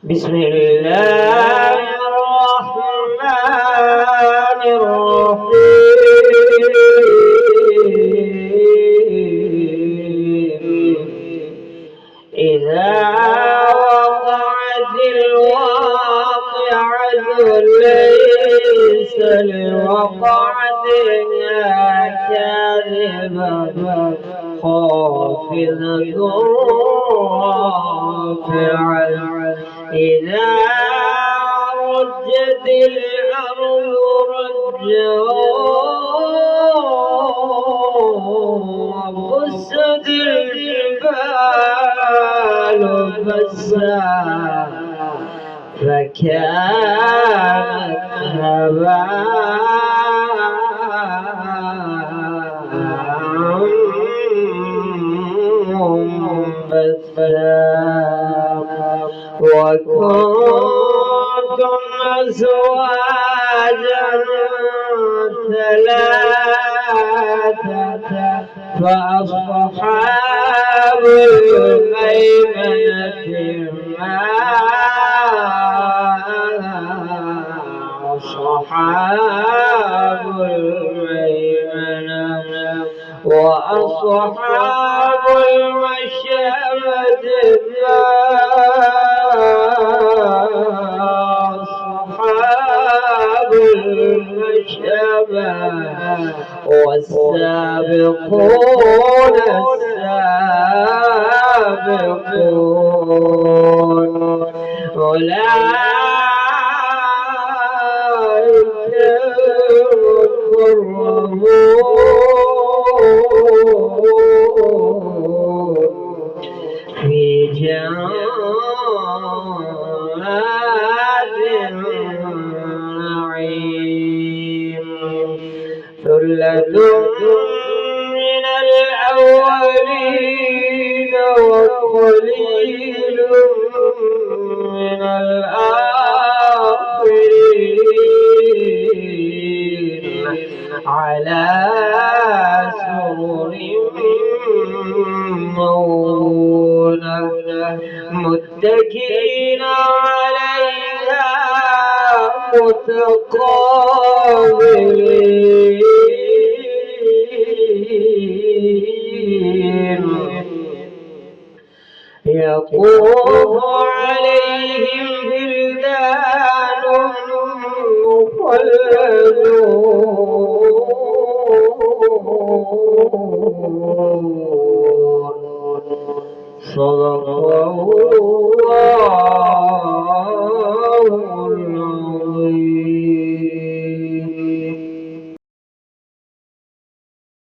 بسم الله الرحمن الرحيم. إذا وقعت الواقعة ليس لوقعتها كاذبة خافضة رافعة إذا رجت الأرض رجا وبست الجبال بسا فكانت هباء منبثا وكنتم أزواجا ثلاثة فأصحاب الميمنة ما أصحاب الميمنة وأصحاب المشأمة ما أصحاب المشأمة والسابقون السابقون أولئك المقربون في جنات النعيم ثلة من الأولين وقليل من الآخرين على سرر موضونة متكئين عليها متقابلين يطوف عليهم